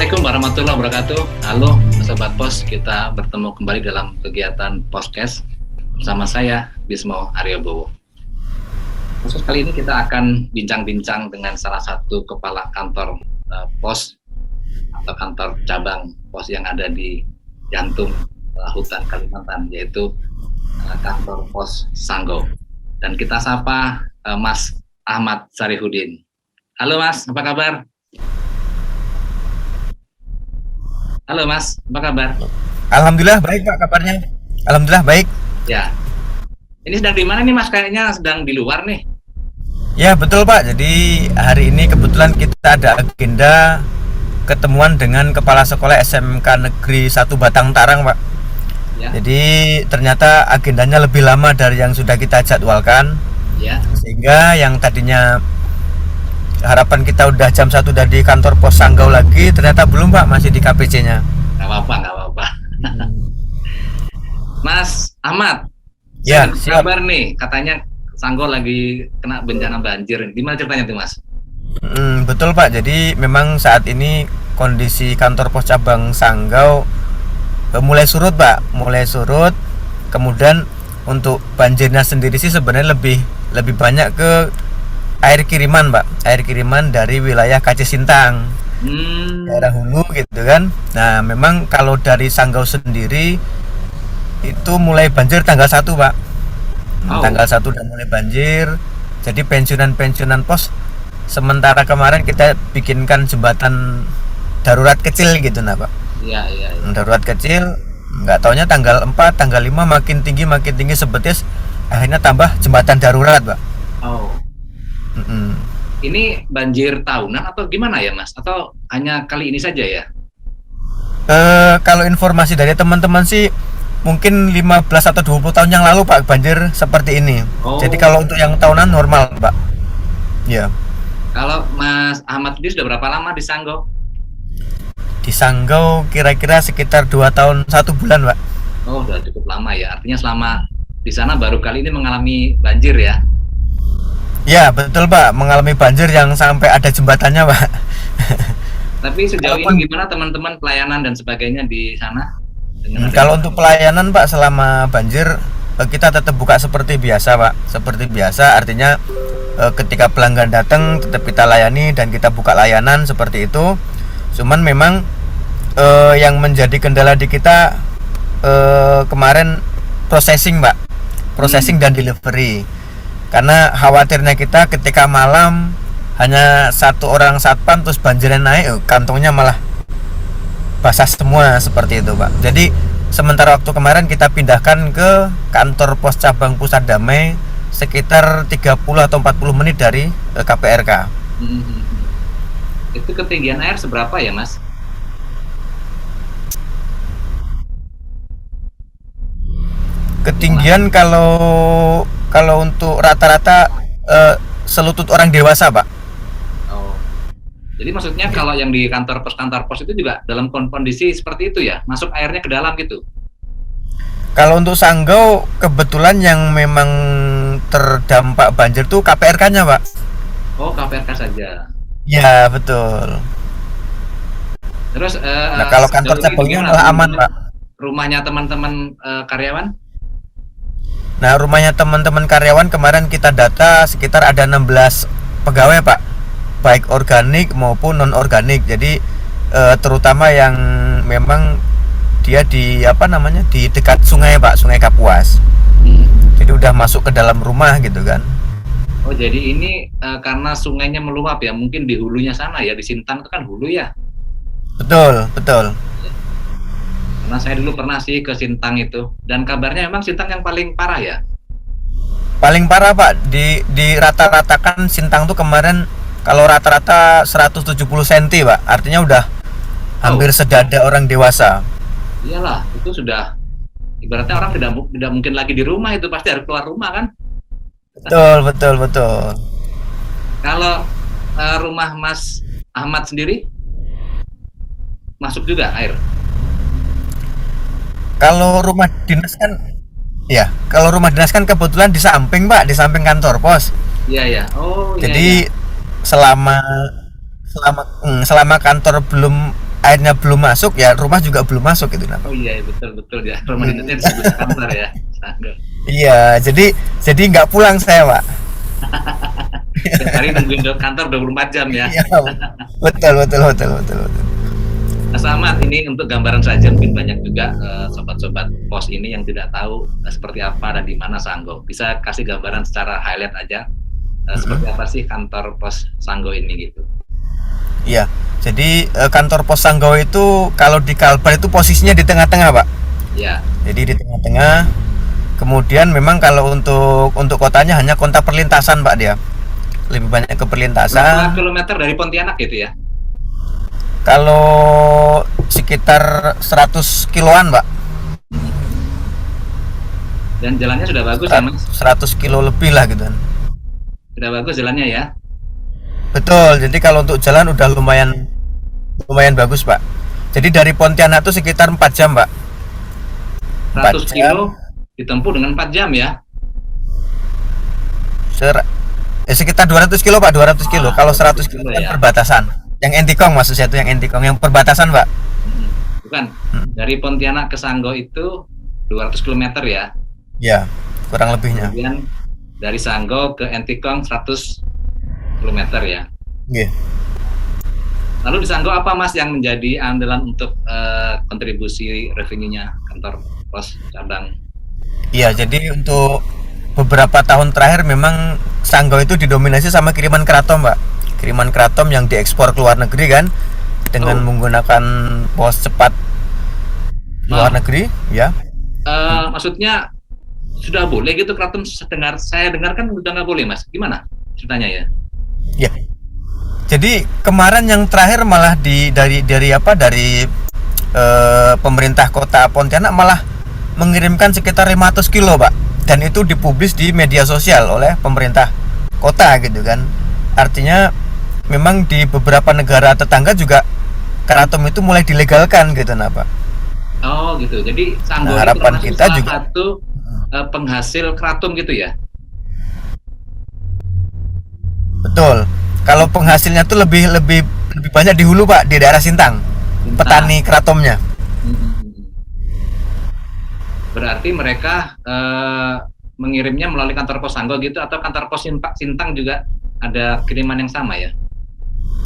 Assalamualaikum warahmatullahi wabarakatuh. Halo Sobat Pos, kita bertemu kembali dalam kegiatan Podcast bersama saya Bismo Aryobowo. Khusus kali ini kita akan bincang-bincang dengan salah satu kepala kantor pos atau kantor cabang pos yang ada di jantung hutan Kalimantan, yaitu kantor pos Sanggau. Dan kita sapa Mas Ahmad Sarihudin. Halo Mas, apa kabar? Halo Mas, apa kabar? Alhamdulillah baik Pak kabarnya. Alhamdulillah baik. Ya. Ini sedang di mana nih Mas? Kayaknya sedang di luar nih. Ya betul Pak. Jadi hari ini kebetulan kita ada agenda ketemuan dengan Kepala Sekolah SMK Negeri 1 Batang Tarang Pak. Ya. Jadi ternyata agendanya lebih lama dari yang sudah kita jadwalkan. Ya. Sehingga yang tadinya harapan kita udah jam 1 udah di kantor pos Sanggau lagi, ternyata belum Pak, masih di KPC-nya. Nggak apa-apa. Mas Ahmad, ya, siap. Kabar nih, katanya Sanggau lagi kena bencana banjir. Gimana ceritanya tuh Mas? Betul Pak, jadi memang saat ini kondisi kantor pos cabang Sanggau mulai surut Pak, kemudian untuk banjirnya sendiri sih sebenarnya lebih banyak ke air kiriman Pak, air kiriman dari wilayah Kaci Sintang, daerah hulu gitu kan. Nah memang kalau dari Sanggau sendiri itu mulai banjir tanggal 1 Pak. Tanggal 1 udah mulai banjir. Jadi pensiunan pos sementara kemarin kita bikinkan jembatan darurat kecil gitu nah Pak. Iya. Darurat kecil, nggak taunya tanggal 4, tanggal 5 makin tinggi sebetis, akhirnya tambah jembatan darurat Pak. Ini banjir tahunan atau gimana ya Mas? Atau hanya kali ini saja ya? Kalau informasi dari teman-teman sih mungkin 15 atau 20 tahun yang lalu Pak banjir seperti ini. Jadi kalau untuk yang tahunan normal Pak. Ya. Kalau Mas Ahmad sendiri sudah berapa lama di Sanggau? Di Sanggau kira-kira sekitar 2 tahun 1 bulan Pak. Oh, sudah cukup lama ya. Artinya selama di sana baru kali ini mengalami banjir ya? Ya betul Pak, mengalami banjir yang sampai ada jembatannya Pak. Tapi sejauh ini gimana teman-teman pelayanan dan sebagainya di sana? Kalau untuk pelayanan Pak selama banjir kita tetap buka seperti biasa Pak. Seperti biasa artinya ketika pelanggan datang tetap kita layani dan kita buka layanan seperti itu. Cuman memang yang menjadi kendala di kita kemarin processing Pak. Processing dan delivery. Karena khawatirnya kita ketika malam hanya 1 orang satpam terus banjirnya naik, kantongnya malah basah semua seperti itu Pak. Jadi sementara waktu kemarin kita pindahkan ke kantor pos cabang Pusat Damai sekitar 30 atau 40 menit dari KPRK. Itu ketinggian air seberapa ya Mas? Ketinggian kalau untuk rata-rata selutut orang dewasa Pak. Jadi maksudnya kalau yang di kantor pos itu juga dalam kondisi seperti itu ya? Masuk airnya ke dalam gitu? Kalau untuk Sanggau kebetulan yang memang terdampak banjir tuh KPRK-nya Pak. Oh, KPRK saja. Ya betul. Terus nah, kalau kantor cabangnya malah aman Pak. Rumahnya teman-teman karyawan? Nah rumahnya teman-teman karyawan kemarin kita data sekitar ada 16 pegawai Pak, baik organik maupun non organik. Jadi terutama yang memang dia di di dekat sungai Pak, Sungai Kapuas. Jadi udah masuk ke dalam rumah gitu kan. Oh jadi ini karena sungainya meluap ya, mungkin di hulunya sana ya, di Sintang itu kan hulu ya? Betul. Karena saya dulu pernah sih ke Sintang itu, dan kabarnya memang Sintang yang paling parah ya? Paling parah Pak, di rata-ratakan Sintang tuh kemarin kalau rata-rata 170 cm Pak, artinya udah hampir sedada orang dewasa. Iyalah, itu sudah ibaratnya orang tidak mungkin lagi di rumah, itu pasti harus keluar rumah kan? Betul. Kalau rumah Mas Ahmad sendiri masuk juga air? Kalau rumah dinas kan kebetulan di samping Pak, di samping kantor pos. Iya. Oh. Jadi selama kantor belum airnya belum masuk ya rumah juga belum masuk gitu Pak. Oh iya, betul betul ya. Rumah dinasnya disebut kantor ya. Sanggo. Iya, jadi nggak pulang saya Pak. Setiap hari nungguin di kantor 24 jam ya. Iya, betul. Nah, Selamat, ini untuk gambaran saja, mungkin banyak juga sobat-sobat pos ini yang tidak tahu seperti apa dan di mana Sanggo. Bisa kasih gambaran secara highlight aja seperti apa sih kantor pos Sanggo ini gitu. Iya, jadi kantor pos Sanggo itu kalau di Kalbar itu posisinya di tengah-tengah Pak. Ya. Jadi di tengah-tengah. Kemudian memang kalau untuk kotanya hanya kota perlintasan Pak dia. Lebih banyak ke perlintasan. Berapa kilometer dari Pontianak gitu ya? Kalau sekitar 100 kiloan Pak. Dan jalannya sudah bagus ya Mas? 100 kilo lebih lah gitu kan. Sudah bagus jalannya ya? Betul, jadi kalau untuk jalan udah lumayan bagus Pak. Jadi dari Pontianak itu sekitar 4 jam Pak. 100 kilo ditempuh dengan 4 jam ya? Sekitar 200 kilo Pak, 200 kilo. Kalau 100 kilo kan ya. Perbatasan. Yang Entikong maksud saya itu yang Entikong, yang perbatasan Pak. Bukan, dari Pontianak ke Sanggo itu 200 km ya? Ya, kurang lebihnya. Kemudian dari Sanggo ke Entikong 100 km ya? Iya. Lalu di Sanggo apa Mas yang menjadi andalan untuk kontribusi revenue-nya kantor pos cabang? Iya, jadi untuk beberapa tahun terakhir memang Sanggo itu didominasi sama kiriman keraton Pak. Kiriman keraton yang diekspor ke luar negeri kan dengan menggunakan pos cepat luar negeri ya. Maksudnya sudah boleh gitu keraton? Saya dengar kan udah nggak boleh Mas. Gimana ceritanya ya? Ya. Jadi kemarin yang terakhir malah dari pemerintah kota Pontianak malah mengirimkan sekitar 500 kilo Pak, dan itu dipublis di media sosial oleh pemerintah kota gitu kan. Artinya memang di beberapa negara tetangga juga keraton itu mulai dilegalkan gitu nah Pak. Oh gitu, jadi Sanggo harapan itu kita salah juga satu penghasil keraton gitu ya? Betul. Kalau penghasilnya tuh lebih banyak di hulu Pak, di daerah Sintang. Petani keratonnya. Berarti mereka mengirimnya melalui kantor pos Sanggo gitu, atau kantor pos Sintang juga ada kiriman yang sama ya?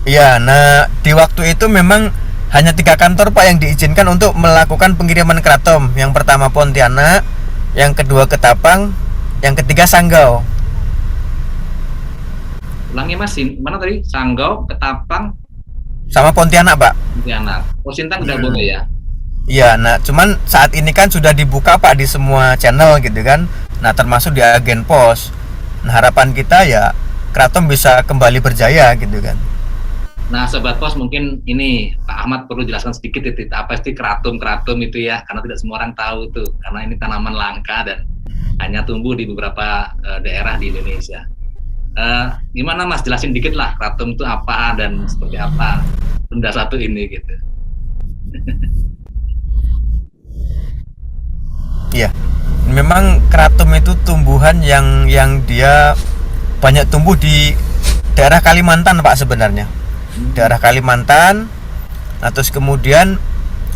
Iya, nah di waktu itu memang hanya 3 kantor Pak yang diizinkan untuk melakukan pengiriman keraton. Yang pertama Pontianak, yang kedua Ketapang, yang ketiga Sanggau. Ulangi Mas, mana tadi? Sanggau, Ketapang, sama Pontianak Pak. Pontianak. Oh Sintang udah boleh ya? Iya, nah cuman saat ini kan sudah dibuka Pak di semua channel gitu kan. Nah termasuk di agen pos. Nah harapan kita ya keraton bisa kembali berjaya gitu kan. Nah Sobat Pos, mungkin ini Pak Ahmad perlu jelaskan sedikit itu apa sih keraton itu ya, karena tidak semua orang tahu tuh, karena ini tanaman langka dan hanya tumbuh di beberapa daerah di Indonesia. Gimana Mas, jelasin dikit lah keraton itu apa dan seperti apa benda satu ini gitu. Iya, memang keraton itu tumbuhan yang dia banyak tumbuh di daerah Kalimantan Pak sebenarnya. Daerah Kalimantan. Nah terus kemudian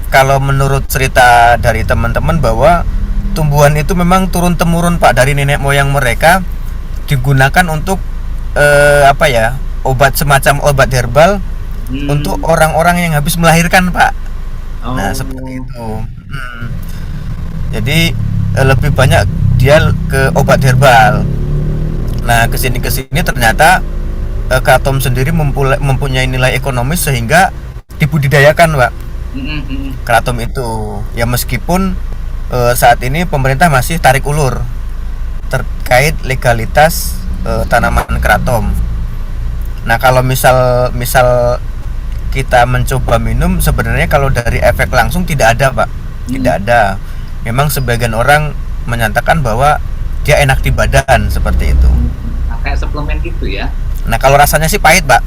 kalau menurut cerita dari teman-teman bahwa tumbuhan itu memang turun temurun Pak dari nenek moyang mereka, digunakan untuk obat semacam obat herbal untuk orang-orang yang habis melahirkan Pak. Nah seperti itu. Jadi lebih banyak dia ke obat herbal. Nah kesini ternyata keraton sendiri mempunyai nilai ekonomis sehingga dibudidayakan Pak. Keraton itu ya, meskipun saat ini pemerintah masih tarik ulur terkait legalitas tanaman keraton. Nah kalau misal kita mencoba minum, sebenarnya kalau dari efek langsung tidak ada Pak. Tidak ada. Memang sebagian orang menyatakan bahwa dia enak di badan seperti itu. Kayak suplemen gitu ya? Nah kalau rasanya sih pahit Pak.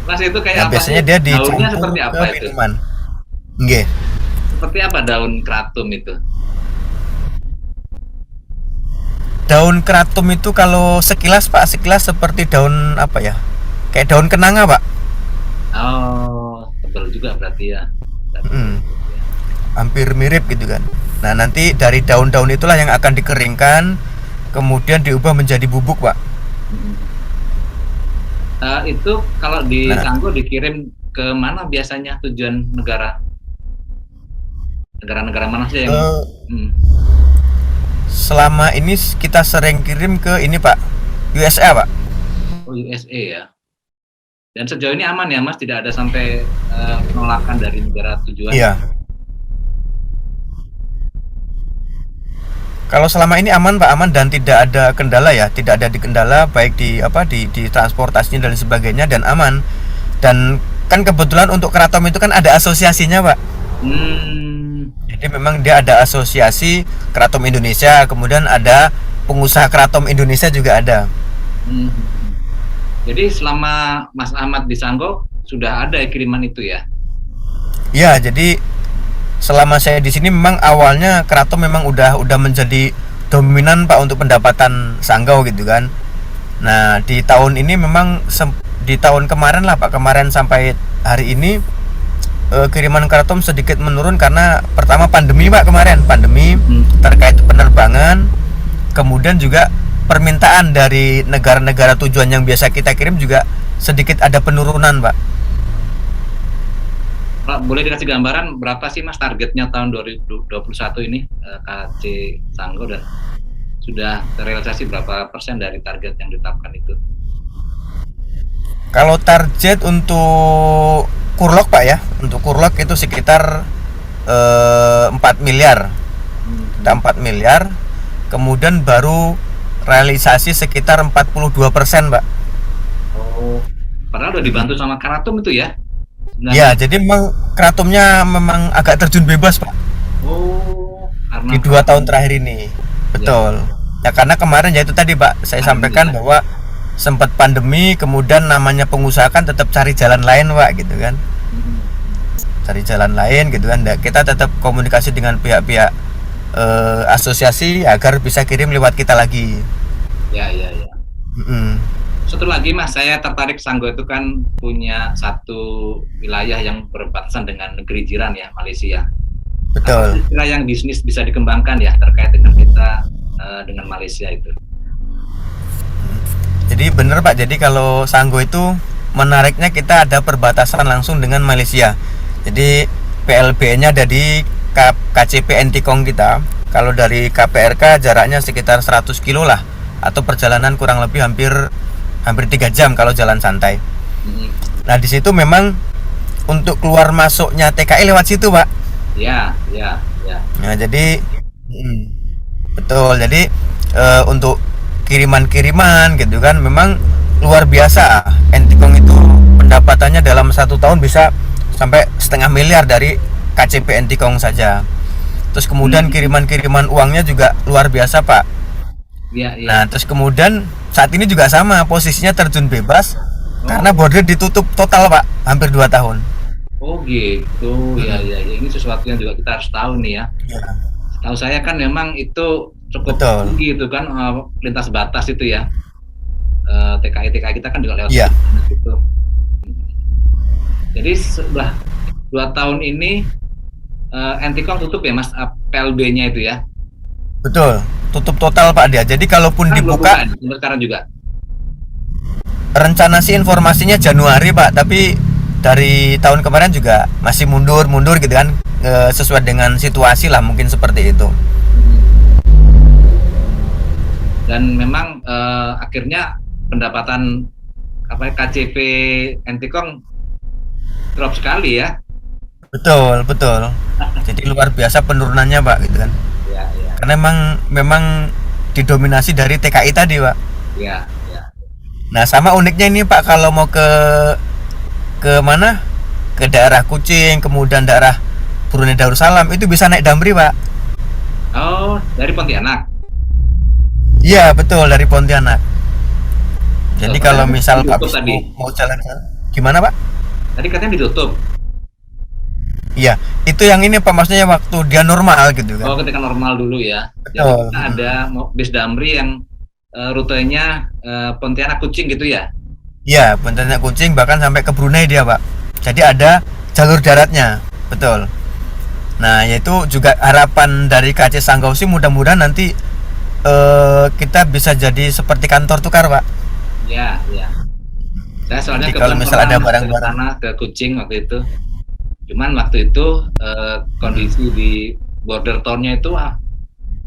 Mas itu kayak apa? Biasanya dia daunnya dicampur seperti apa ke itu? minuman. Nggih. Seperti apa daun keratum itu? Daun keratum itu kalau sekilas Pak, sekilas seperti daun apa ya? Kayak daun kenanga Pak. Oh, tebal juga berarti ya. Mm, hampir mirip gitu kan. Nah, nanti dari daun-daun itulah yang akan dikeringkan, kemudian diubah menjadi bubuk, Pak. Mm. Itu kalau di Nah, Sanggo dikirim ke mana biasanya tujuan negara? Negara-negara mana sih yang eh, hmm, selama ini kita sering kirim ke ini, Pak, USA, Pak. USA ya? Dan sejauh ini aman ya Mas, tidak ada sampai penolakan dari negara tujuan? Iya. Kalau selama ini aman, Pak, aman dan tidak ada kendala ya, tidak ada kendala baik di apa di transportasinya dan sebagainya, dan aman. Dan kan kebetulan untuk Kratom itu kan ada asosiasinya, Pak. Hmm, Jadi memang dia ada asosiasi Kratom Indonesia, kemudian ada pengusaha Kratom Indonesia juga ada. hmm. Jadi selama Mas Ahmad di Sanggo sudah ada kiriman itu ya? Ya, jadi selama saya di sini memang awalnya Kratom memang udah menjadi dominan, Pak, untuk pendapatan Sanggau gitu kan. Nah, di tahun ini memang di tahun kemarin lah, Pak, kemarin sampai hari ini kiriman Kratom sedikit menurun karena pertama pandemi, Pak, kemarin pandemi terkait penerbangan, kemudian juga permintaan dari negara-negara tujuan yang biasa kita kirim juga sedikit ada penurunan, Pak. Pak, boleh dikasih gambaran berapa sih Mas targetnya tahun 2021 ini KC Sanggo, dan sudah terrealisasi berapa persen dari target yang ditetapkan itu? Kalau target untuk Kurlok, Pak, ya, untuk Kurlok itu sekitar 4 miliar. Ada 4 miliar. Kemudian baru realisasi sekitar 42%, Pak. Oh, padahal udah dibantu sama Kratom itu ya? Ya, jadi memang Kratomnya memang agak terjun bebas, Pak, Oh, karena di 2 tahun terakhir ini. Betul. Ya, karena kemarin ya itu tadi, Pak, saya sampaikan bahwa sempat pandemi, kemudian namanya pengusaha kan tetap cari jalan lain, Pak, gitu kan. Cari jalan lain gitu kan. Nah, kita tetap komunikasi dengan pihak-pihak asosiasi agar bisa kirim lewat kita lagi. Ya. Satu lagi Mas, saya tertarik Sanggo itu kan punya satu wilayah yang berbatasan dengan negeri jiran ya, Malaysia. Betul. Apa yang bisnis bisa dikembangkan ya terkait dengan kita dengan Malaysia itu? Jadi benar, Pak, jadi kalau Sanggo itu menariknya kita ada perbatasan langsung dengan Malaysia. Jadi PLB-nya ada di KCP Entikong kita. Kalau dari KPRK jaraknya sekitar 100 kilo lah, atau perjalanan kurang lebih hampir 3 jam kalau jalan santai. Nah, di situ memang untuk keluar masuknya TKI lewat situ, Pak. Ya. Nah, jadi betul. Jadi untuk kiriman-kiriman gitu kan memang luar biasa. Entikong itu pendapatannya dalam 1 tahun bisa sampai 0,5 miliar dari KCP Entikong saja. Terus kemudian kiriman-kiriman uangnya juga luar biasa, Pak. Ya. Nah, terus kemudian saat ini juga sama, posisinya terjun bebas karena border ditutup total, Pak, hampir 2 tahun. Oh gitu, ya. Ini sesuatu yang juga kita harus tahu nih ya. Tahu saya kan memang itu cukup tinggi itu kan, lintas batas itu ya. TKI kita kan juga lewat itu. Jadi sudah 2 tahun ini Entikong tutup ya Mas, PLB-nya itu ya? Betul, tutup total, Pak, dia. Jadi kalaupun dibuka sekarang juga. Rencana sih informasinya Januari, Pak, tapi dari tahun kemarin juga masih mundur gitu kan, sesuai dengan situasi lah, mungkin seperti itu. Dan memang akhirnya pendapatan KCP Entikong drop sekali ya. Betul. Jadi luar biasa penurunannya, Pak, gitu kan. Ya. Karena memang didominasi dari TKI tadi, Pak. Ya. Nah, sama uniknya ini, Pak, kalau mau ke mana? Ke daerah Kucing, kemudian daerah Brunei Darussalam, itu bisa naik Damri, Pak. Oh, dari Pontianak. Iya, betul, dari Pontianak. Jadi kalau misal Pak mau jalan, gimana, Pak? Tadi katanya ditutup. Iya, itu yang ini, Pak, maksudnya waktu dia normal gitu kan. Oh, ketika normal dulu ya. Betul. Jadi ada bis Damri yang rutenya Pontianak Kucing gitu ya? Iya, Pontianak Kucing, bahkan sampai ke Brunei dia, Pak. Jadi ada jalur daratnya, betul. Nah, yaitu juga harapan dari KC Sanggausi, mudah-mudahan nanti kita bisa jadi seperti kantor tukar, Pak. Ya, ya. Saya soalnya Jadi kalau kebetulan misal pernah ada ke barang-barang, sana, ke Kucing waktu itu. Cuman waktu itu kondisi di border townnya itu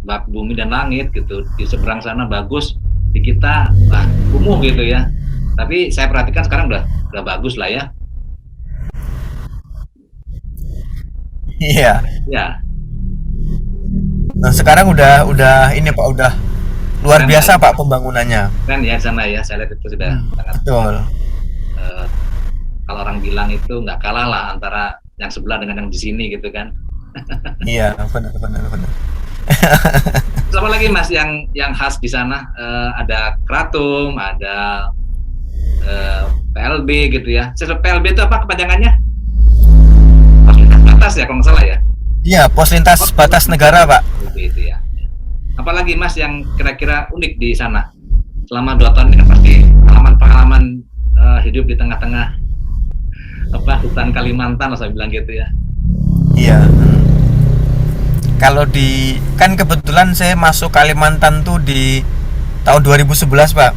bak bumi dan langit gitu. Di seberang sana bagus, di kita kumuh gitu ya. Tapi saya perhatikan sekarang udah bagus lah ya. iya. Ya, Nah, sekarang udah ini Pak, udah luar keren biasa lah. Pak pembangunannya. Kan ya sana ya. Saya lihat itu sudah sangat Betul. eh, kalau orang bilang itu nggak kalah lah antara yang sebelah dengan yang di sini gitu kan. Iya, benar benar benar. Terus apa lagi Mas yang khas di sana? Ada kratom, ada PLB gitu ya. PLB itu apa kepanjangannya? Pos lintas batas ya kalau nggak salah ya. Iya, pos lintas batas negara Pak. PLB itu ya. Apalagi Mas yang kira-kira unik di sana? Selama 2 tahun ini kan pasti pengalaman-pengalaman hidup di tengah-tengah hutan Kalimantan, saya bilang gitu ya. Iya. Kalau kan kebetulan saya masuk Kalimantan tuh di tahun 2011 Pak.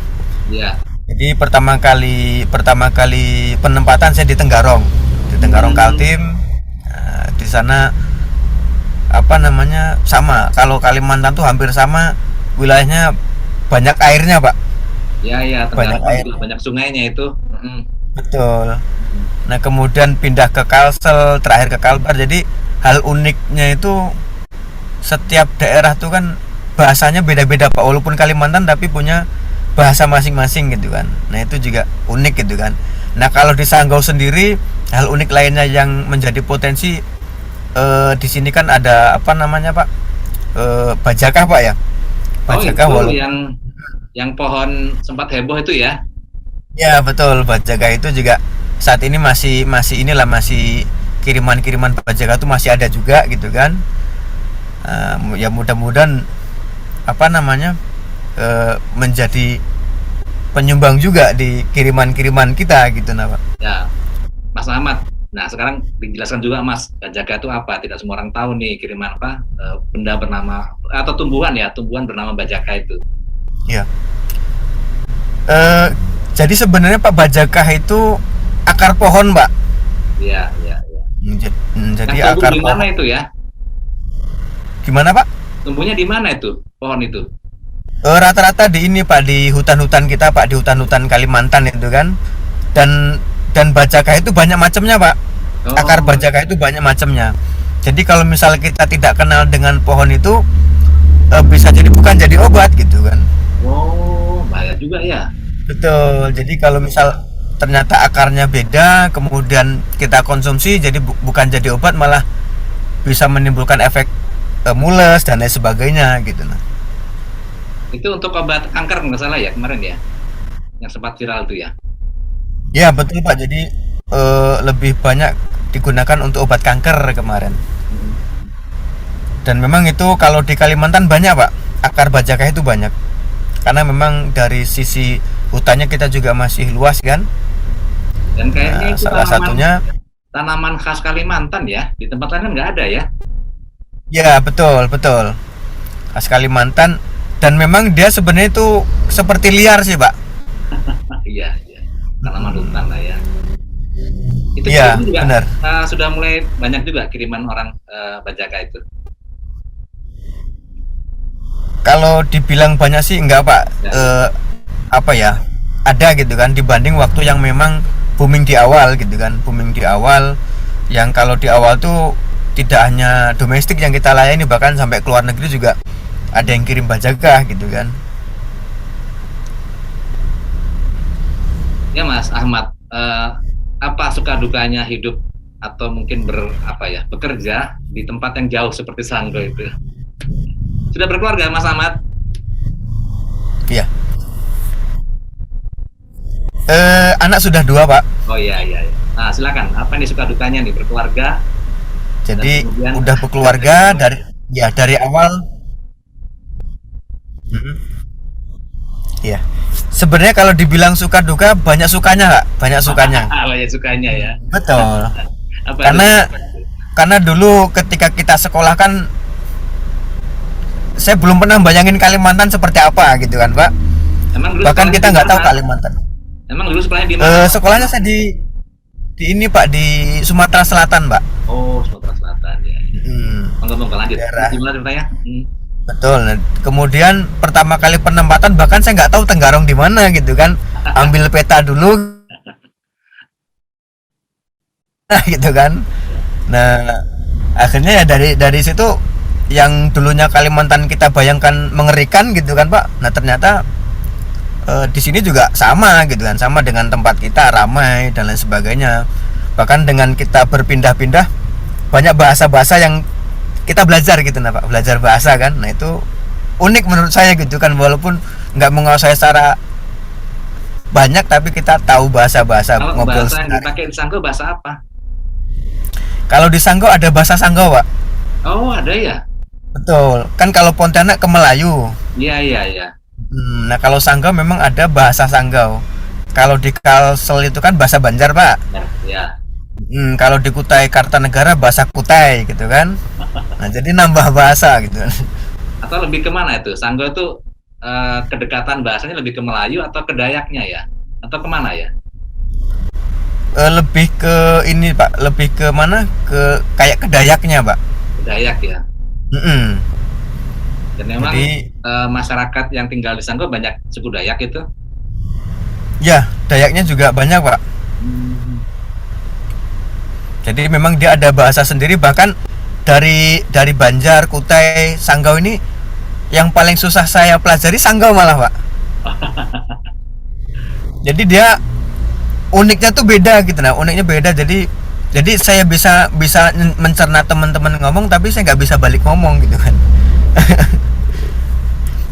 Iya. Jadi pertama kali penempatan saya di Tenggarong, Kaltim. Nah, di sana apa namanya sama. Kalau Kalimantan tuh hampir sama, wilayahnya banyak airnya Pak. Ya, ya, Banyak Tenggarong air. juga banyak sungainya itu. Betul. Nah kemudian pindah ke Kalsel, terakhir ke Kalbar. Jadi hal uniknya itu setiap daerah tuh kan bahasanya beda-beda Pak. Walaupun Kalimantan tapi punya bahasa masing-masing gitu kan. Nah itu juga unik gitu kan. Nah kalau di Sanggau sendiri, hal unik lainnya yang menjadi potensi di sini kan ada apa namanya Pak, bajakah Pak ya. Oh itu Bajakah walaupun yang pohon sempat heboh itu ya? ya betul, bajakah itu juga saat ini masih inilah, masih kiriman bajakah itu masih ada juga gitu kan. Ya mudah-mudahan apa namanya menjadi penyumbang juga di kiriman kita gitu nah Pak. Ya, Mas Ahmad. Nah sekarang dijelaskan juga Mas, bajaga itu apa? Tidak semua orang tahu nih kiriman apa benda bernama atau tumbuhan bernama bajaga itu. Ya. Jadi sebenarnya Pak, bajakah itu akar pohon Pak. Iya, iya, iya. Jadi Yang tumbuh akar di mana pohon. itu ya? Gimana Pak? Tumbuhnya di mana itu pohon itu? Rata-rata di ini Pak, di hutan-hutan kita Pak, di hutan-hutan Kalimantan itu kan. Dan bajakah itu banyak macamnya Pak. Akar Oh, bajakah itu banyak macamnya. Jadi kalau misal kita tidak kenal dengan pohon itu, bisa jadi bukan jadi obat gitu kan. oh, bahaya juga ya. Betul. Jadi kalau misal ternyata akarnya beda, kemudian kita konsumsi, jadi bukan jadi obat, malah bisa menimbulkan efek mules dan lain sebagainya gitu nah. Itu untuk obat kanker nggak salah ya kemarin ya, yang sempat viral itu ya. Ya betul Pak. Jadi lebih banyak digunakan untuk obat kanker kemarin. Dan memang itu kalau di Kalimantan banyak Pak, akar bajakah itu banyak. Karena memang dari sisi hutannya kita juga masih luas kan. Dan kayaknya itu Salah satunya tanaman khas Kalimantan ya. Di tempat lain kan nggak ada ya. ya betul betul khas Kalimantan, dan memang dia sebenarnya itu seperti liar sih Pak. Iya, iya. Tanaman hutan lah ya. Itu Iya juga benar. sudah mulai banyak juga kiriman orang bajaga itu. Kalau dibilang banyak sih enggak Pak. Ya. Apa ya, ada gitu kan, dibanding waktu yang memang booming di awal gitu kan. Booming di awal yang kalau di awal tuh tidak hanya domestik yang kita layani, bahkan sampai ke luar negeri juga ada yang kirim bajakah gitu kan. Ya Mas Ahmad, apa suka dukanya hidup atau mungkin bekerja di tempat yang jauh seperti Sanggau itu? Sudah berkeluarga Mas Ahmad? Iya. Anak sudah 2 Pak. Oh iya, iya, iya. Nah silakan, apa nih suka dukanya nih berkeluarga? Jadi Dan kemudian udah berkeluarga dari awal. Mhm. Iya. Sebenarnya kalau dibilang suka duka banyak sukanya nggak? Banyak sukanya. Banyak sukanya ya. Betul. Apa itu? Karena karena dulu ketika kita sekolah kan saya belum pernah bayangin Kalimantan seperti apa gitu kan, Pak. Emang dulu Bahkan sekolahnya kita di nggak tahu mana? Kalimantan. Emang dulu sekolahnya di mana? Sekolahnya saya di ini Pak, di Sumatera Selatan, Pak. Oh, Sumatera Selatan ya. Monggo lanjut. Daerah. Gimana ceritanya? Betul. Nah, kemudian pertama kali penempatan bahkan saya nggak tahu Tenggarong di mana gitu kan. Ambil peta dulu, nah gitu kan. Nah, akhirnya ya dari situ yang dulunya Kalimantan kita bayangkan mengerikan gitu kan, Pak. Nah, ternyata di sini juga sama gitu kan, sama dengan tempat kita ramai dan lain sebagainya. Bahkan dengan kita berpindah-pindah banyak bahasa-bahasa yang kita belajar gitu nah Pak, belajar bahasa kan. Nah, itu unik menurut saya gitu kan, walaupun nggak menguasai secara banyak tapi kita tahu bahasa-bahasa Kalau ngobrol bahasa yang sebentar. dipakai di Sangko bahasa apa? Kalau di Sanggau ada bahasa Sanggau, Pak. Oh, ada ya? Betul. Kan kalau Pontianak ke Melayu. Iya, iya, iya. Nah, kalau Sanggau memang ada bahasa Sanggau. Kalau di Kalsel itu kan bahasa Banjar, Pak. Ya. Kalau di Kutai Kartanegara bahasa Kutai gitu kan. Nah, jadi nambah bahasa gitu. Atau lebih kemana itu? Sanggo itu kedekatan bahasanya lebih ke Melayu atau ke Dayaknya ya? Atau kemana ya? Lebih ke ini, Pak. Lebih ke mana? Ke kayak ke Dayaknya, Pak. Ke Dayak ya. Mm-mm. Dan memang Jadi masyarakat yang tinggal di Sanggo banyak suku Dayak itu. ya, Dayaknya juga banyak, Pak. Jadi memang dia ada bahasa sendiri, bahkan dari Banjar, Kutai, Sanggau ini yang paling susah saya pelajari Sanggau malah, Pak. Jadi dia uniknya tuh beda gitu, nah uniknya beda. Jadi saya bisa mencerna teman-teman ngomong tapi saya nggak bisa balik ngomong gitu kan.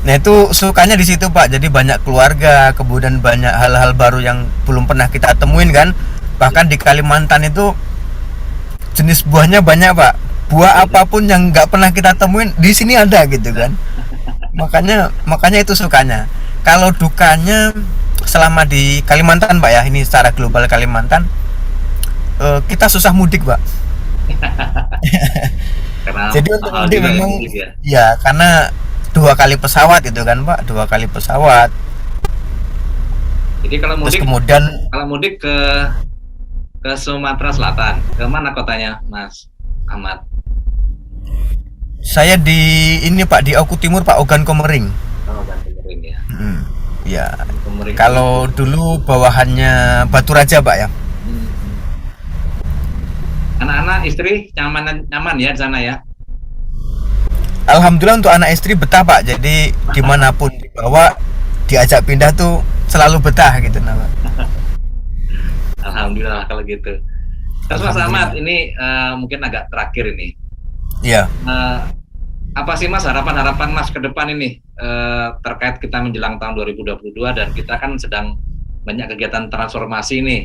Nah, itu sukanya di situ, Pak. Jadi banyak keluarga, kemudian banyak hal-hal baru yang belum pernah kita temuin kan. Bahkan di Kalimantan itu jenis buahnya banyak, Pak. Buah apapun yang nggak pernah kita temuin di sini ada gitu kan. Makanya itu sukanya. Kalau dukanya selama di Kalimantan, Pak ya, ini secara global Kalimantan, kita susah mudik, Pak. Karena Jadi untuk mahal mudik juga memang ya. ya karena 2 kali pesawat itu kan, Pak, 2 kali pesawat. Jadi Terus kemudian kalau mudik ke Sumatera Selatan, ke mana kotanya, Mas Ahmad? saya di ini, Pak, di Oku Timur, Pak, Ogan Komering. Oh, Banten ya. Ya, Komering. kalau dulu bawahannya Batu Raja, Pak ya. Anak-anak, istri nyaman ya di sana ya? Alhamdulillah untuk anak istri betah, Pak. Jadi dimanapun dibawa, diajak pindah tuh selalu betah gitu, nah, Pak. Alhamdulillah kalau gitu. Terus Mas Ahmad, ini mungkin agak terakhir ini. Iya. Apa sih Mas harapan-harapan Mas ke depan ini terkait kita menjelang tahun 2022 dan kita kan sedang banyak kegiatan transformasi nih.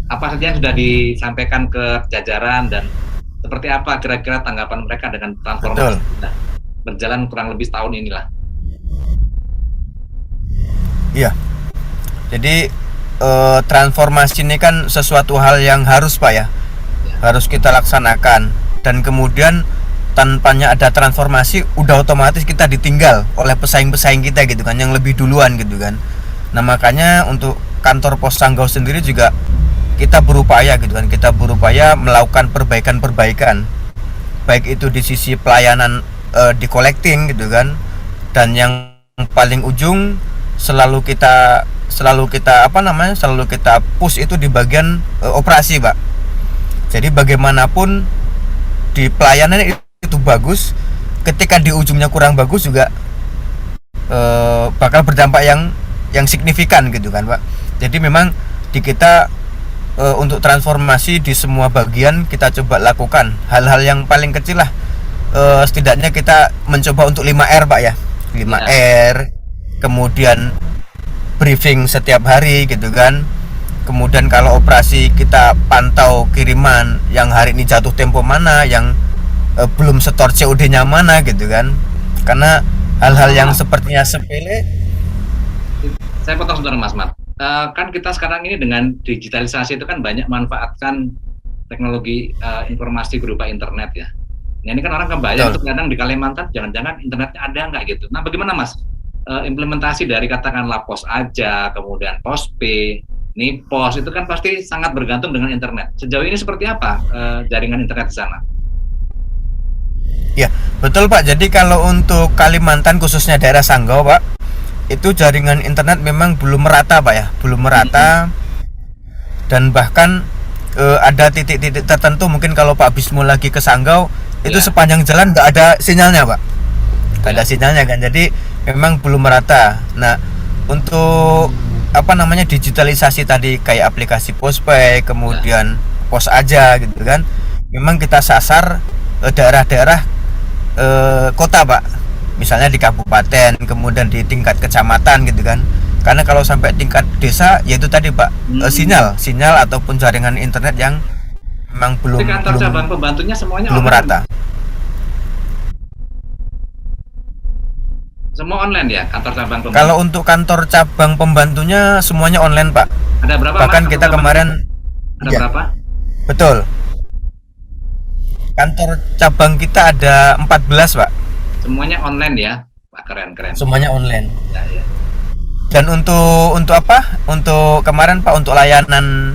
Apa saja yang sudah disampaikan ke jajaran dan seperti apa kira-kira tanggapan mereka dengan transformasi kita berjalan kurang lebih setahun inilah? Iya. Jadi transformasi ini kan sesuatu hal yang harus, Pak ya. Harus kita laksanakan, dan kemudian tanpanya ada transformasi udah otomatis kita ditinggal oleh pesaing-pesaing kita gitu kan, yang lebih duluan gitu kan. Nah, makanya untuk kantor pos Sanggau sendiri juga kita berupaya gitu kan, kita berupaya melakukan perbaikan-perbaikan, baik itu di sisi pelayanan di collecting gitu kan, dan yang paling ujung selalu kita push itu di bagian operasi, Pak. Jadi bagaimanapun di pelayanan itu bagus, ketika di ujungnya kurang bagus juga bakal berdampak yang signifikan gitu kan, Pak. Jadi memang di kita untuk transformasi di semua bagian kita coba lakukan hal-hal yang paling kecil lah. Setidaknya kita mencoba untuk 5R, Pak ya. 5R, kemudian briefing setiap hari gitu kan. Kemudian kalau operasi kita pantau kiriman yang hari ini jatuh tempo mana, yang belum setor COD-nya mana gitu kan. Karena hal-hal yang sepertinya sepele Saya potong sebentar Mas Mat. Kan kita sekarang ini dengan digitalisasi itu kan banyak manfaatkan teknologi informasi berupa internet ya. Nah ini kan orang kebayang tuh kadang di Kalimantan jangan-jangan internetnya ada nggak gitu. Nah bagaimana Mas implementasi dari katakanlah pos aja, kemudian pos P, ini pos itu kan pasti sangat bergantung dengan internet. Sejauh ini seperti apa jaringan internet di sana? Ya, betul Pak. Jadi kalau untuk Kalimantan khususnya daerah Sanggau Pak, itu jaringan internet memang belum merata Pak ya, belum merata. Dan bahkan ada titik-titik tertentu mungkin kalau Pak Bismo lagi ke Sanggau itu sepanjang jalan nggak ada sinyalnya Pak, nggak ada sinyalnya kan. Jadi memang belum merata. Nah untuk apa namanya digitalisasi tadi kayak aplikasi Postpay, kemudian pos aja gitu kan, memang kita sasar daerah-daerah kota Pak, misalnya di kabupaten, kemudian di tingkat kecamatan gitu kan. Karena kalau sampai tingkat desa, yaitu tadi Pak, sinyal ataupun jaringan internet yang memang belum cabang pembantunya semuanya belum merata. Semua online ya kantor cabang pembantu. Kalau untuk kantor cabang pembantunya semuanya online Pak. Ada berapa? Bahkan Mas, kita kemarin ada berapa? Betul. Kantor cabang kita ada 14 Pak. Semuanya online ya Pak, keren. Semuanya online. Ya. Dan untuk apa? Untuk kemarin Pak, untuk layanan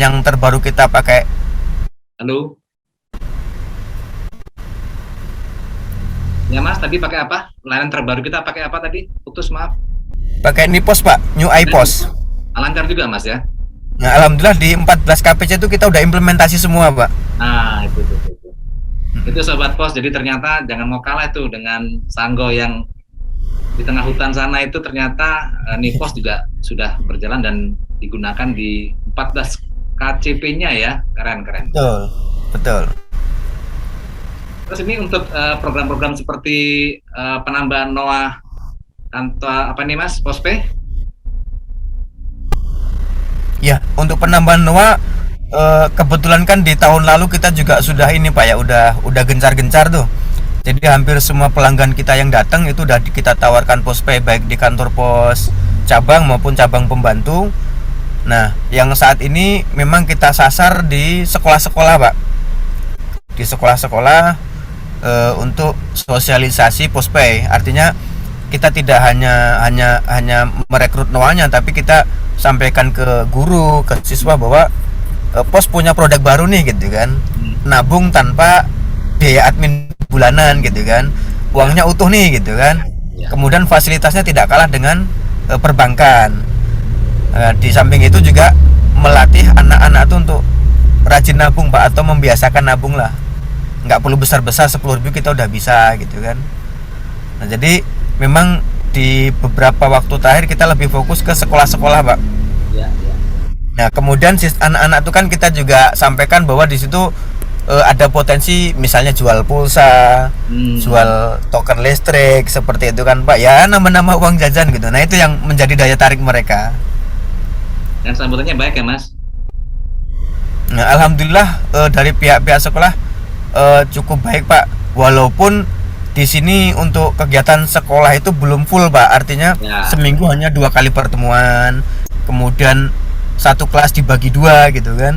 yang terbaru kita pakai. Halo. Ya Mas, tadi pakai apa? Layanan terbaru kita pakai apa tadi? Putus maaf. Pakai Nipos Pak, New iPos. Lancar juga Mas ya? Nah alhamdulillah di 14 KPC itu kita udah implementasi semua Pak. Nah itu. Itu Sobat Pos, jadi ternyata jangan mau kalah itu dengan Sanggau yang di tengah hutan sana itu ternyata Nipos juga sudah berjalan dan digunakan di 14 KCP-nya ya, keren. Betul. Terus ini untuk program-program seperti penambahan NOA kantor apa nih Mas, Postpay? Ya, untuk penambahan NOA kebetulan kan di tahun lalu kita juga sudah ini Pak ya, udah gencar-gencar tuh. Jadi hampir semua pelanggan kita yang datang itu udah kita tawarkan Postpay baik di kantor pos cabang maupun cabang pembantu. Nah, yang saat ini memang kita sasar di sekolah-sekolah Pak. Di sekolah-sekolah untuk sosialisasi Postpay. Artinya kita tidak hanya merekrut NOA-nya, tapi kita sampaikan ke guru, ke siswa bahwa pos punya produk baru nih gitu kan. Nabung tanpa biaya admin bulanan gitu kan. Uangnya utuh nih gitu kan. Kemudian fasilitasnya tidak kalah dengan perbankan. Di samping itu juga melatih anak-anak tuh untuk rajin nabung Pak, atau membiasakan nabung lah. Nggak perlu besar-besar, 10.000 kita udah bisa gitu kan. Nah jadi memang di beberapa waktu terakhir kita lebih fokus ke sekolah-sekolah Pak. Nah kemudian anak-anak itu kan kita juga sampaikan bahwa di situ ada potensi misalnya jual pulsa, jual token listrik seperti itu kan Pak ya, nambah-nambah uang jajan gitu. Nah itu yang menjadi daya tarik mereka. Dan sambutannya baik ya Mas? Nah alhamdulillah dari pihak sekolah cukup baik Pak, walaupun di sini untuk kegiatan sekolah itu belum full Pak, artinya seminggu hanya 2 kali pertemuan, kemudian satu kelas dibagi 2 gitu kan.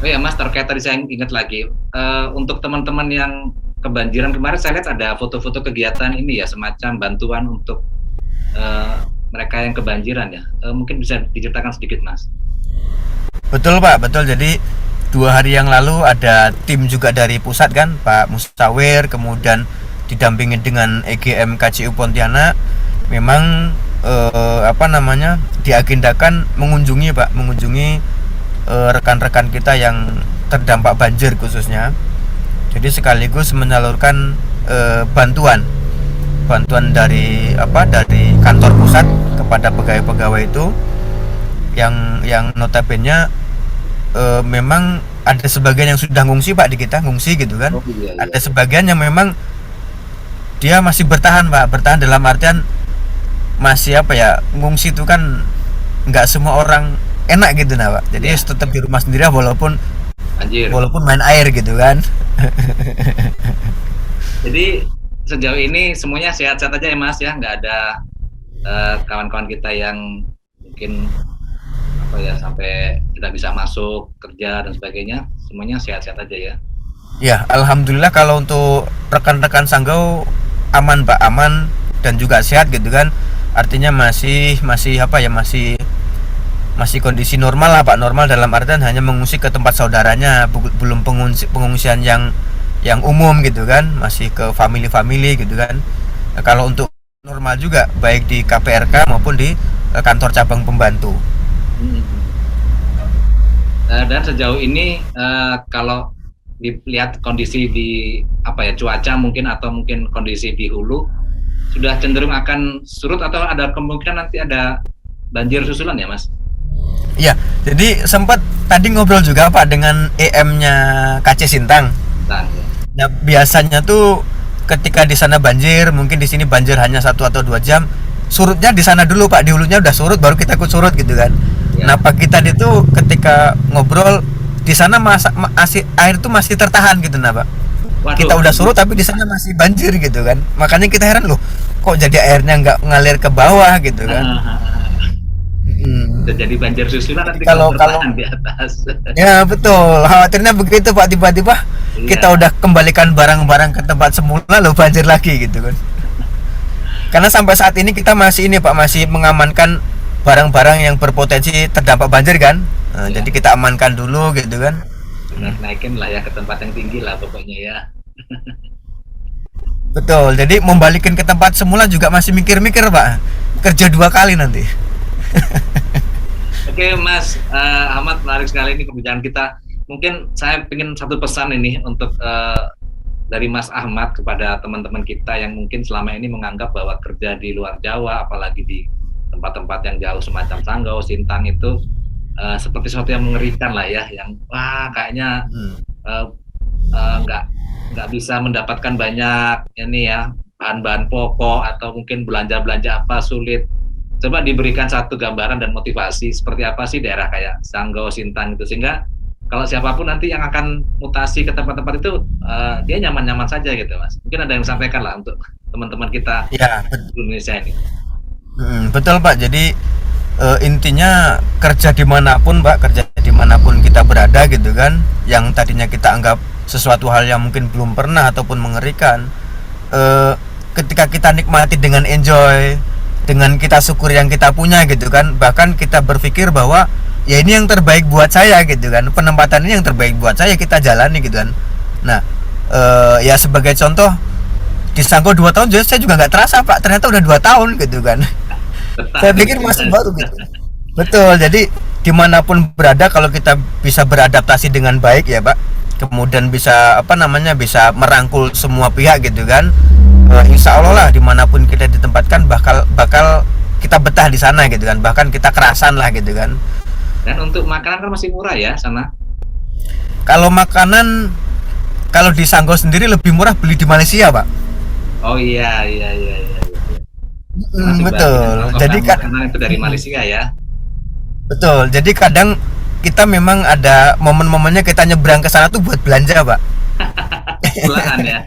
Oh ya Mas, terkait tadi saya ingat lagi untuk teman-teman yang kebanjiran kemarin, saya lihat ada foto-foto kegiatan ini ya, semacam bantuan untuk mereka yang kebanjiran ya. Mungkin bisa diceritakan sedikit Mas. Betul Pak, betul. Jadi 2 hari yang lalu ada tim juga dari pusat kan, Pak Mustawir, kemudian didampingi dengan EGM KCU Pontianak. Memang diagendakan mengunjungi rekan-rekan kita yang terdampak banjir khususnya. Jadi sekaligus menyalurkan bantuan dari kantor pusat kepada pegawai-pegawai itu yang notabene memang ada sebagian yang sudah ngungsi Pak, di kita ngungsi gitu kan. Ada sebagian yang memang dia masih bertahan Pak, bertahan dalam artian masih ngungsi itu kan nggak semua orang enak gitu nah Pak. Jadi tetap di rumah sendiri walaupun main air gitu kan. Jadi sejauh ini semuanya sehat-sehat aja ya Mas ya, nggak ada kawan-kawan kita yang mungkin apa ya sampai tidak bisa masuk kerja dan sebagainya, semuanya sehat-sehat aja ya. Ya, alhamdulillah kalau untuk rekan-rekan Sanggau aman Pak, aman dan juga sehat gitu kan. Artinya masih apa ya, masih kondisi normal lah Pak, normal dalam artian hanya mengungsi ke tempat saudaranya, belum pengungsian yang umum gitu kan, masih ke family gitu kan. Nah, kalau untuk normal juga baik di KPRK maupun di kantor cabang pembantu. Dan sejauh ini kalau dilihat kondisi di apa ya, cuaca mungkin atau mungkin kondisi di hulu sudah cenderung akan surut atau ada kemungkinan nanti ada banjir susulan ya Mas? Iya, jadi sempat tadi ngobrol juga Pak dengan EM-nya KC Sintang. Nah, biasanya tuh ketika di sana banjir, mungkin di sini banjir hanya 1 atau 2 jam, surutnya di sana dulu Pak, di hulunya udah surut baru kita ikut surut gitu kan. Ya. Nah, Pak kita itu ketika ngobrol di sana air itu masih tertahan gitu nah Pak. Waduh. Kita udah surut tapi di sana masih banjir gitu kan. Makanya kita heran loh, kok jadi airnya nggak ngalir ke bawah gitu kan. Jadi banjir susulan nanti kalau di atas. Ya betul, khawatirnya begitu Pak, tiba-tiba kita udah kembalikan barang-barang ke tempat semula loh banjir lagi gitu kan. Karena sampai saat ini kita masih ini Pak, masih mengamankan barang-barang yang berpotensi terdampak banjir kan. Nah, jadi kita amankan dulu gitu kan. Naikin lah ya ke tempat yang tinggi lah pokoknya ya. Betul, jadi membalikin ke tempat semula juga masih mikir-mikir Pak, kerja 2 kali nanti. Oke Mas Ahmad, menarik sekali ini perbincangan kita. Mungkin saya ingin satu pesan ini untuk dari Mas Ahmad kepada teman-teman kita yang mungkin selama ini menganggap bahwa kerja di luar Jawa, apalagi di tempat-tempat yang jauh semacam Sanggau, Sintang itu seperti sesuatu yang mengerikan lah ya, yang wah kayaknya nggak bisa mendapatkan banyak ini ya bahan-bahan pokok atau mungkin belanja apa sulit. Coba diberikan satu gambaran dan motivasi seperti apa sih daerah kayak Sanggau, Sintang itu, sehingga kalau siapapun nanti yang akan mutasi ke tempat-tempat itu dia nyaman-nyaman saja gitu Mas. Mungkin ada yang disampaikan lah untuk teman-teman kita ya, di Indonesia ini. Betul Pak, jadi intinya kerja dimanapun Pak, kerja dimanapun kita berada gitu kan, yang tadinya kita anggap sesuatu hal yang mungkin belum pernah ataupun mengerikan, ketika kita nikmati dengan enjoy, dengan kita syukur yang kita punya gitu kan, bahkan kita berpikir bahwa ya ini yang terbaik buat saya gitu kan, penempatan ini yang terbaik buat saya, kita jalani gitu kan. Nah ya sebagai contoh di Sanggau 2 tahun saya juga nggak terasa Pak, ternyata udah 2 tahun gitu kan. Saya pikir masih baru gitu. Betul, jadi dimanapun berada kalau kita bisa beradaptasi dengan baik ya Pak, kemudian bisa bisa merangkul semua pihak gitu kan, insya Allah lah dimanapun kita ditempatkan bakal kita betah di sana gitu kan, bahkan kita kerasan lah gitu kan. Dan untuk makanan kan masih murah ya sana? Kalau makanan, kalau di Sanggau sendiri lebih murah beli di Malaysia Pak. Oh iya. Betul. Jadi makanan itu dari Malaysia ya. Betul. Jadi kadang kita memang ada momen-momennya kita nyebrang ke sana tuh buat belanja Pak. Pulangan ya.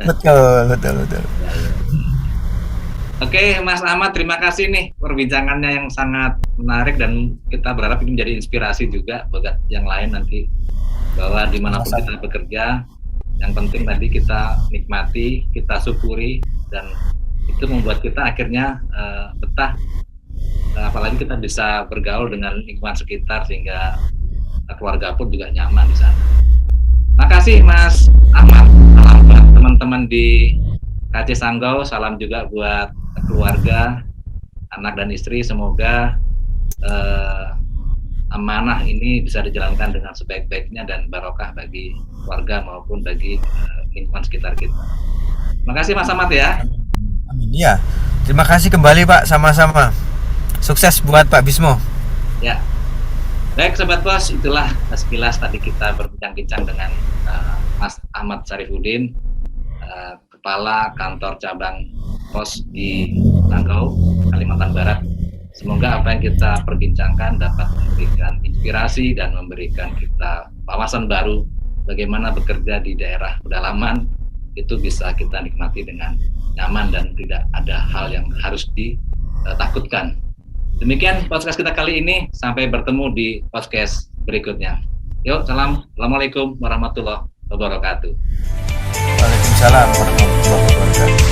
Betul. Oke Mas Ahmad, terima kasih nih perbincangannya yang sangat menarik, dan kita berharap ini menjadi inspirasi juga buat yang lain nanti, bahwa dimanapun kita bekerja, yang penting tadi kita nikmati, kita syukuri, dan itu membuat kita akhirnya betah, apalagi kita bisa bergaul dengan lingkungan sekitar sehingga keluarga pun juga nyaman di sana. Makasih Mas Ahmad, salam buat teman-teman di KC Sanggau, salam juga buat keluarga, anak dan istri, semoga amanah ini bisa dijalankan dengan sebaik-baiknya dan barokah bagi keluarga maupun bagi lingkungan sekitar kita. Makasih Mas Ahmad ya. Amin ya. Terima kasih kembali Pak, sama-sama. Sukses buat Pak Bismo. Ya. Baik Sobat Pos, itulah sekilas tadi kita berbincang-bincang dengan Mas Ahmad Syarifuddin, Kepala Kantor Cabang Pos di Sanggau, Kalimantan Barat. Semoga apa yang kita perbincangkan dapat memberikan inspirasi dan memberikan kita wawasan baru bagaimana bekerja di daerah pedalaman itu bisa kita nikmati dengan nyaman dan tidak ada hal yang harus ditakutkan. Demikian podcast kita kali ini, sampai bertemu di podcast berikutnya. Yuk, assalamualaikum warahmatullahi wabarakatuh. Waalaikumsalam warahmatullahi wabarakatuh.